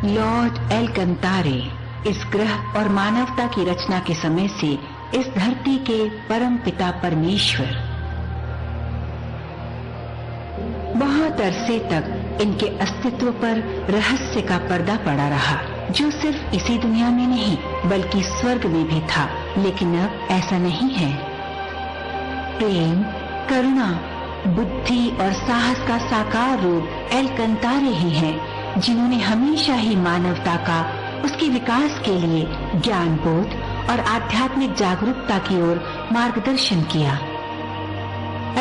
Lord एलकंतारे इस ग्रह और मानवता की रचना के समय से इस धरती के परम पिता परमेश्वर बहुत अरसे तक इनके अस्तित्व पर रहस्य का पर्दा पड़ा रहा, जो सिर्फ इसी दुनिया में नहीं बल्कि स्वर्ग में भी था। लेकिन अब ऐसा नहीं है। प्रेम, करुणा, बुद्धि और साहस का साकार रूप एलकंतारे ही हैं, जिन्होंने हमेशा ही मानवता का उसके विकास के लिए ज्ञान बोध और आध्यात्मिक जागरूकता की ओर मार्गदर्शन किया।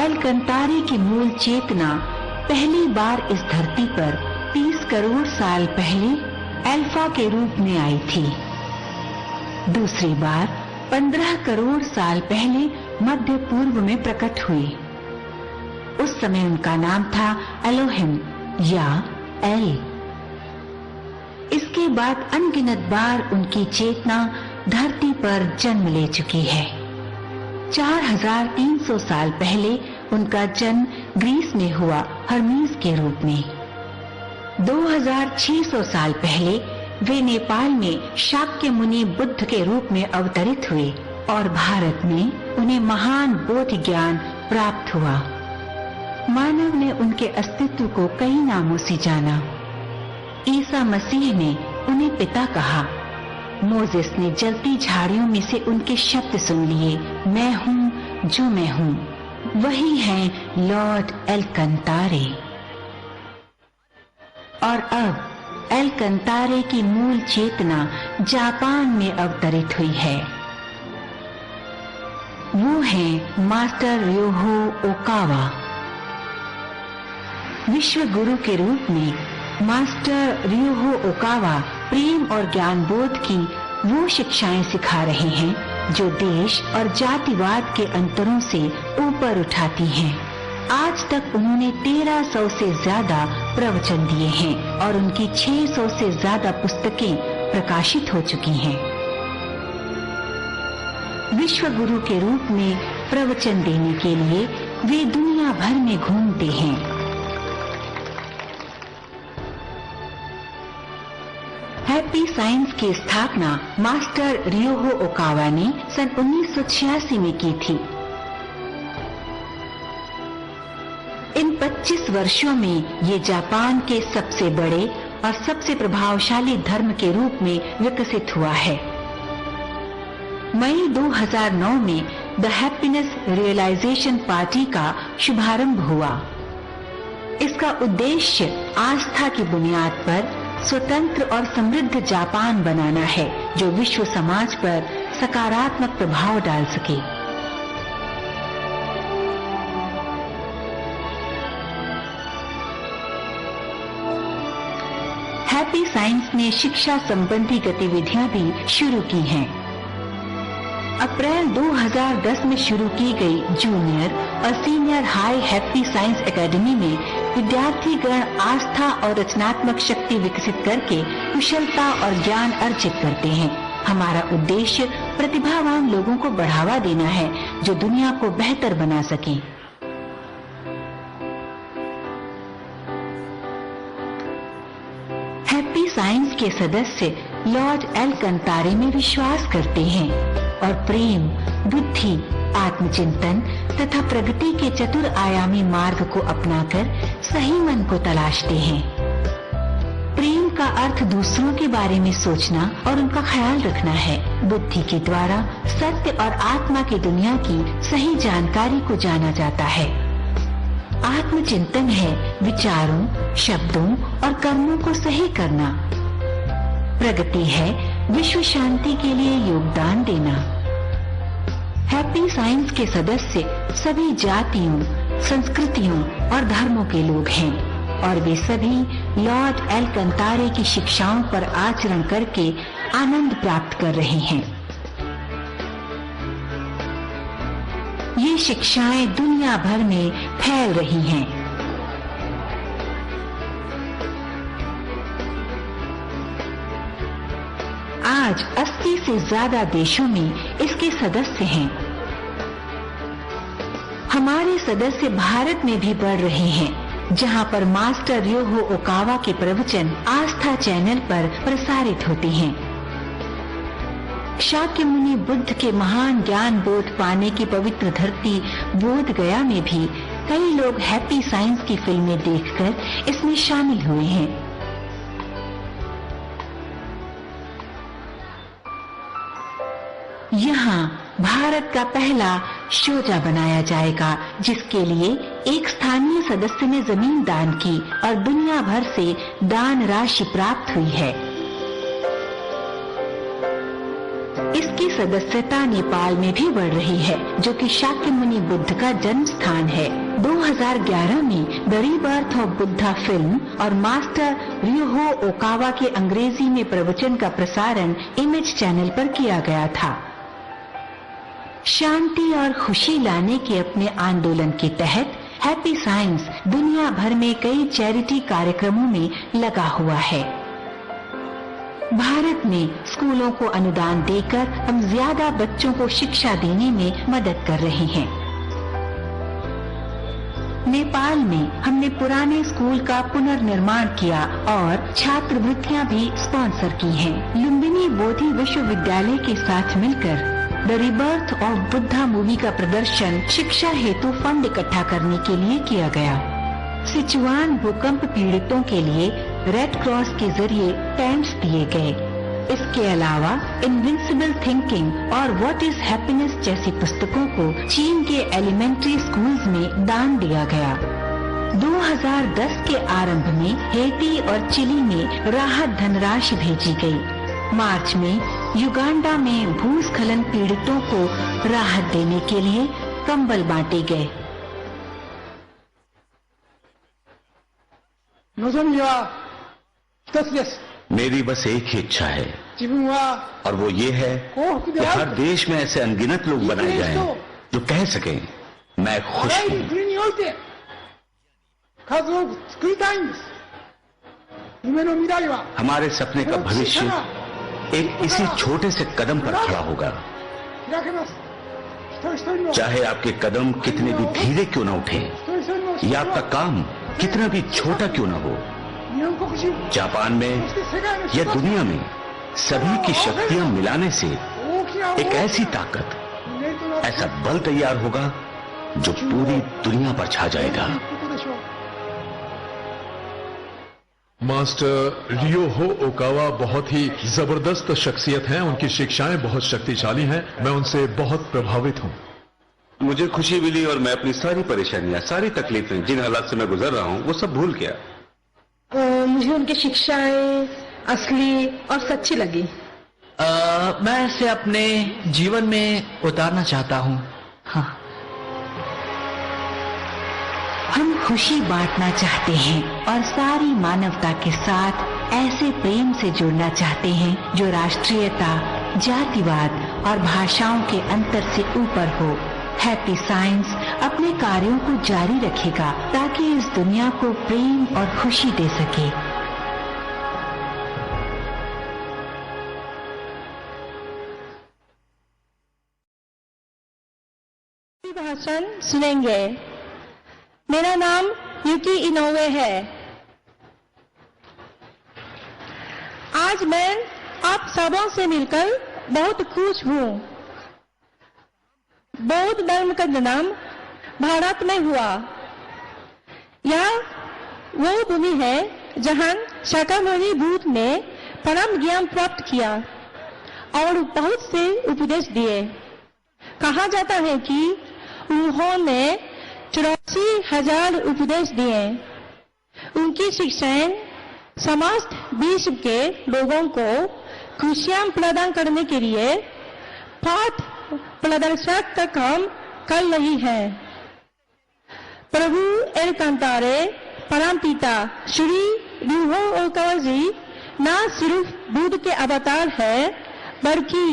एलकंतारे की मूल चेतना पहली बार इस धरती पर 30 करोड़ साल पहले अल्फा के रूप में आई थी। दूसरी बार 15 करोड़ साल पहले मध्य पूर्व में प्रकट हुई। उस समय उनका नाम था एलोहिम या एल। इसके बाद अनगिनत बार उनकी चेतना धरती पर जन्म ले चुकी है। 4300 साल पहले उनका जन्म ग्रीस में हुआ हर्मीज के रूप में। 2600 साल पहले वे नेपाल में शाक्य मुनि बुद्ध के रूप में अवतरित हुए और भारत में उन्हें महान बोध ज्ञान प्राप्त हुआ। मानव ने उनके अस्तित्व को कई नामों से जाना। ईसा मसीह ने उन्हें पिता कहा। मोजेस ने जलती झाड़ियों में से उनके शब्द सुन लिए, मैं हूँ जो मैं हूँ। वही हैं लॉर्ड एलकंतारे। और अब एलकंतारे की मूल चेतना जापान में अवतरित हुई है। वो हैं मास्टर र्योहो ओकावा। विश्व गुरु के रूप में मास्टर र्योहो ओकावा प्रेम और ज्ञान बोध की वो शिक्षाएं सिखा रहे हैं जो देश और जातिवाद के अंतरों से ऊपर उठाती हैं। आज तक उन्होंने 1300 से ज्यादा प्रवचन दिए हैं और उनकी 600 से ज्यादा पुस्तकें प्रकाशित हो चुकी हैं। विश्व गुरु के रूप में प्रवचन देने के लिए वे दुनिया भर में घूमते हैं। हैप्पी साइंस की स्थापना मास्टर र्योहो ओकावा ने सन 1986 में की थी। इन 25 वर्षों में ये जापान के सबसे बड़े और सबसे प्रभावशाली धर्म के रूप में विकसित हुआ है। मई 2009 में द हैप्पीनेस रियलाइजेशन पार्टी का शुभारंभ हुआ। इसका उद्देश्य आस्था की बुनियाद पर स्वतंत्र और समृद्ध जापान बनाना है, जो विश्व समाज पर सकारात्मक प्रभाव डाल सके। हैप्पी साइंस ने शिक्षा संबंधी गतिविधियां भी शुरू की हैं। अप्रैल 2010 में शुरू की गई जूनियर और senior high happy science academy में विद्यार्थी गण आस्था और रचनात्मक शक्ति विकसित करके कुशलता और ज्ञान अर्जित करते हैं। हमारा उद्देश्य प्रतिभावान लोगों को बढ़ावा देना है जो दुनिया को बेहतर बना सकें। हैप्पी साइंस के सदस्य लॉर्ड एलकंतारे में विश्वास करते हैं और प्रेम, बुद्धि, आत्मचिंतन तथा प्रगति के चतुर आयामी मार्ग को अपनाकर सही मन को तलाशते हैं। प्रेम का अर्थ दूसरों के बारे में सोचना और उनका ख्याल रखना है। बुद्धि के द्वारा सत्य और आत्मा की दुनिया की सही जानकारी को जाना जाता है। आत्मचिंतन है विचारों, शब्दों और कर्मों को सही करना। प्रगति है विश्व शांति के लिए योगदान देना। हैप्पी साइंस के सदस्य सभी जातियों, संस्कृतियों और धर्मों के लोग हैं और वे सभी लॉर्ड एलकंतारे की शिक्षाओं पर आचरण करके आनंद प्राप्त कर रहे हैं। ये शिक्षाएं दुनिया भर में फैल रही हैं। आज 80 से ज्यादा देशों में इसके सदस्य हैं। हमारे सदस्य भारत में भी बढ़ रहे हैं। जहां पर मास्टर र्योहो ओकावा के प्रवचन आस्था चैनल पर प्रसारित होते हैं। शाक्यमुनि बुद्ध के महान ज्ञान बोध पाने की पवित्र धरती बोध गया में भी कई लोग हैप्पी साइंस की फिल्में देखकर इसमें शामिल हुए हैं। यहाँ भारत का पहला शोजा बनाया जाएगा, जिसके लिए एक स्थानीय सदस्य ने जमीन दान की और दुनिया भर से दान राशि प्राप्त हुई है। इसकी सदस्यता नेपाल में भी बढ़ रही है, जो कि शाक्यमुनि बुद्ध का जन्म स्थान है। 2011 में the rebirth of Buddha film और मास्टर र्योहो ओकावा के अंग्रेजी में प्रवचन का प्रसारण इमेज चैनल पर किया गया था। शांति और खुशी लाने के अपने आंदोलन के तहत हैप्पी साइंस दुनिया भर में कई चैरिटी कार्यक्रमों में लगा हुआ है। भारत में स्कूलों को अनुदान देकर हम ज्यादा बच्चों को शिक्षा देने में मदद कर रहे हैं। नेपाल में हमने पुराने स्कूल का पुनर्निर्माण किया और छात्रवृत्तियां भी स्पॉन्सर की हैं। लुम्बिनी बोधि विश्वविद्यालय के साथ मिलकर the rebirth of Buddha movie का प्रदर्शन शिक्षा हेतु फंड इकट्ठा करने के लिए किया गया। सिचुआन भूकंप पीड़ितों के लिए रेड क्रॉस के जरिए टेंट्स दिए गए। इसके अलावा इनविंसिबल थिंकिंग और व्हाट इज हैप्पीनेस जैसी पुस्तकों को चीन के एलिमेंट्री स्कूल्स में दान दिया गया। 2010 के आरंभ में हेटी और चिली में राहत धनराशि भेजी गई। मार्च में युगांडा में भूस्खलन पीड़ितों को राहत देने के लिए कंबल बांटे गए। मेरी बस एक ही इच्छा है और वो ये है कि हर देश में ऐसे अनगिनत लोग बनाए जाएं जो कह सकें मैं खुश हूँ। हमारे सपने का भविष्य एक इसी छोटे से कदम पर खड़ा होगा। चाहे आपके कदम कितने भी धीरे क्यों न उठे या आपका काम कितना भी छोटा क्यों न हो, जापान में या दुनिया में सभी की शक्तियां मिलाने से एक ऐसी ताकत, ऐसा बल तैयार होगा जो पूरी दुनिया पर छा जाएगा। मास्टर र्योहो ओकावा बहुत ही जबरदस्त शख्सियत हैं। उनकी शिक्षाएं बहुत शक्तिशाली हैं। मैं उनसे बहुत प्रभावित हूं। मुझे खुशी मिली और मैं अपनी सारी परेशानियां, सारी तकलीफें, जिन हालात से मैं गुजर रहा हूं, वो सब भूल गया। मुझे उनकी शिक्षाएं असली और सच्ची लगी। मैं इसे अपने जीवन में उतारना चाहता हूं। हाँ। हम खुशी बांटना चाहते हैं और सारी मानवता के साथ ऐसे प्रेम से जुड़ना चाहते हैं जो राष्ट्रीयता, जातिवाद और भाषाओं के अंतर से ऊपर हो। हैप्पी साइंस अपने कार्यों को जारी रखेगा ताकि इस दुनिया को प्रेम और खुशी दे सके। भाषण सुनेंगे। मेरा नाम युकी इनोवे है। आज मैं आप सबों से मिलकर बहुत खुश हूँ। बौद्ध धर्म का जन्म भारत में हुआ। यह वो भूमि है जहाँ शाक्यमुनि बुद्ध ने परम ज्ञान प्राप्त किया और बहुत से उपदेश दिए। कहा जाता है कि उन्होंने 84,000 उपदेश दिए। उनकी शिक्षाएं समस्त विश्व के लोगों को खुशियां प्रदान करने के लिए पथ प्रदर्शक का काम कर रही है। प्रभु एलकांतारे परमपिता श्री र्योहो ओकावा जी न सिर्फ बुद्ध के अवतार है, बल्कि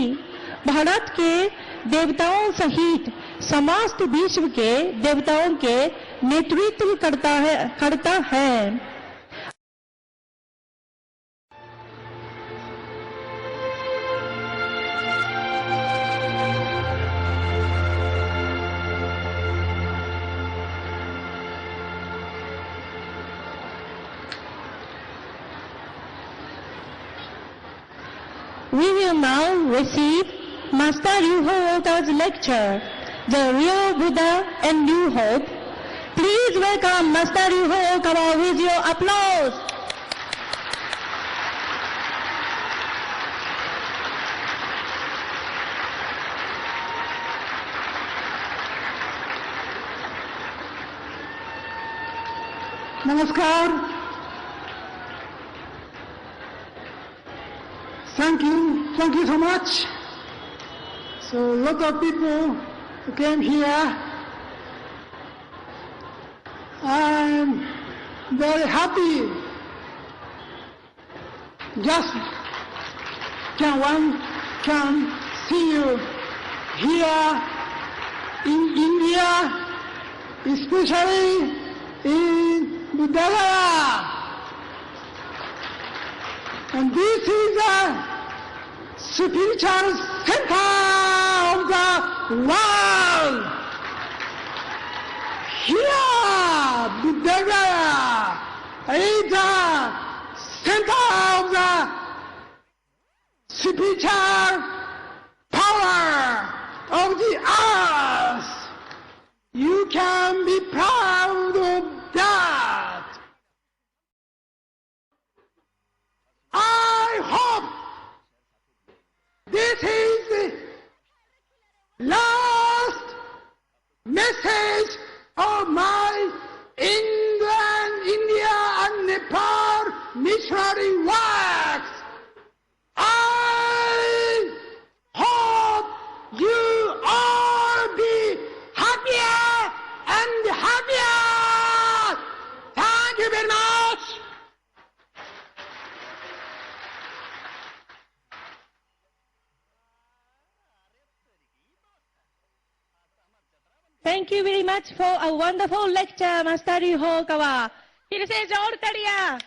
भारत के देवताओं सहित समस्त विश्व के देवताओं के नेतृत्व करता है। receive Master Ryuho Okawa's lecture, The Real Buddha and New Hope. Please welcome Master Ryuho Okawa with your applause. Namaskar. Thank you so much. So a lot of people came here. I'm very happy. Just can see you here in India, especially in Buddhagaya. And this is the spiritual center of the world. Here, Buddhagaya is the center of the spiritual power of the earth. You can be proud of that. I hope this is the last message of my India and Nepal missionary works. I hope you all be happier and happier. Thank you very much. Thank you very much for a wonderful lecture, Master Ryuho Okawa. फिर से जोर तड़िया